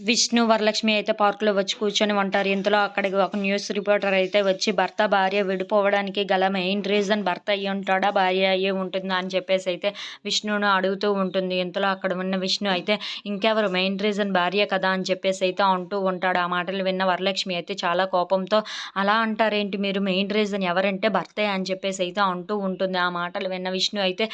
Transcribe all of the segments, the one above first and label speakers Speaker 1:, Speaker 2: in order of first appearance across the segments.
Speaker 1: విష్ణు, వరలక్ష్మి అయితే పార్కులో వచ్చి కూర్చొని ఉంటారు. ఇంతలో అక్కడికి ఒక న్యూస్ రిపోర్టర్ అయితే వచ్చి భర్త, భార్య విడిపోవడానికి గల మెయిన్ రీజన్ భర్త అయ్యుంటాడా? భార్య అయ్యే ఉంటుందా? అని చెప్పేసైతే విష్ణును అడుగుతూ ఉంటుంది. ఇంతలో అక్కడ ఉన్న విష్ణు అయితే ఇంకెవరు మెయిన్ రీజన్ భార్య కదా! అని చెప్పేసైతే అంటూ ఉంటాడు. ఆ మాటలు విన్న వరలక్ష్మి అయితే చాలా కోపంతో అలా అంటారేంటి మీరు? మెయిన్ రీజన్ ఎవరంటే భర్తే అని చెప్పేసైతే అంటూ ఉంటుంది. ఆ మాటలు విన్న విష్ణు అయితే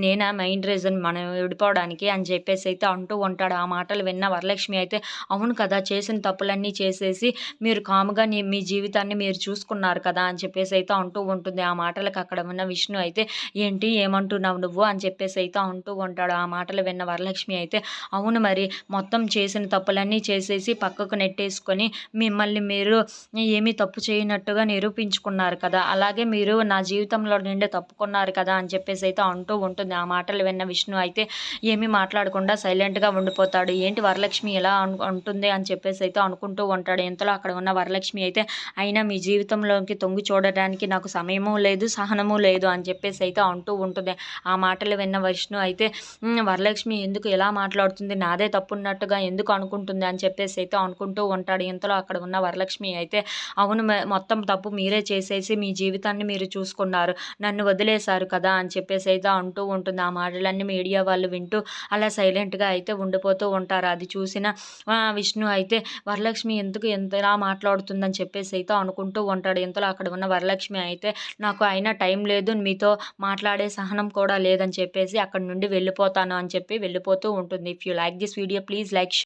Speaker 1: నేనా మెయిన్ రీజన్ మనం విడిపోవడానికి అని చెప్పేసైతే అంటూ ఉంటాడు. ఆ మాటలు విన్న వరలక్ష్మి అయితే అవును కదా! చేసిన తప్పులన్నీ చేసేసి మీరు కామ్‌గా మీ జీవితాన్ని మీరు చూసుకున్నారు కదా! అని చెప్పేసైతే అంటూ ఉంటుంది. ఆ మాటలకు అక్కడ ఉన్న విష్ణు అయితే ఏంటి ఏమంటున్నావు నువ్వు? అని చెప్పేసైతే అంటూ ఉంటాడు. ఆ మాటలు విన్న వరలక్ష్మి అయితే అవును మరి మొత్తం చేసిన తప్పులన్నీ చేసేసి పక్కకు నెట్టేసుకొని మిమ్మల్ని మీరు ఏమీ తప్పు చేయనట్టుగా నిరూపించుకున్నారు కదా! అలాగే మీరు నా జీవితంలో నుండి తప్పుకున్నారు కదా! అని చెప్పేసైతే అంటూ ఉంటుంది. ఆ మాటలు విన్న విష్ణు అయితే ఏమీ మాట్లాడకుండా సైలెంట్‌గా ఉండిపోతాడు. ఏంటి వరలక్ష్మి ఇలా అంటుంది అని చెప్పేసైతే అనుకుంటూ ఉంటాడు. ఇంతలో అక్కడ ఉన్న వరలక్ష్మి అయితే అయినా మీ జీవితంలోకి తొంగి చూడడానికి నాకు సమయము లేదు, సహనము లేదు అని చెప్పేసైతే అంటూ ఉంటుంది. ఆ మాటలు విన్న విష్ణు అయితే వరలక్ష్మి ఎందుకు ఇలా మాట్లాడుతుంది? నాదే తప్పున్నట్టుగా ఎందుకు అనుకుంటుంది? అని చెప్పేసైతే అనుకుంటూ ఉంటాడు. ఇంతలో అక్కడ ఉన్న వరలక్ష్మి అయితే అవును మొత్తం తప్పు మీరే చేసేసి మీ జీవితాన్ని మీరు చూసుకున్నారు. నన్ను వదిలేశారు కదా! అని చెప్పేసైతే అంటూ ఉంటుంది. ఆ మాటలన్నీ మీడియా వాళ్ళు వింటూ అలా సైలెంట్‌గా అయితే ఉండిపోతూ ఉంటారు. అది చూసిన విష్ణు అయితే వరలక్ష్మి ఎందుకు ఎంతలా మాట్లాడుతుందని చెప్పేసైతే అనుకుంటూ ఉంటాడు. ఇంతలో అక్కడ ఉన్న వరలక్ష్మి అయితే నాకు అయినా టైం లేదు. మీతో మాట్లాడే సహనం కూడా లేదని చెప్పేసి అక్కడి నుండి వెళ్ళిపోతాను అని చెప్పి వెళ్ళిపోతూ ఉంటుంది. If you like this video please like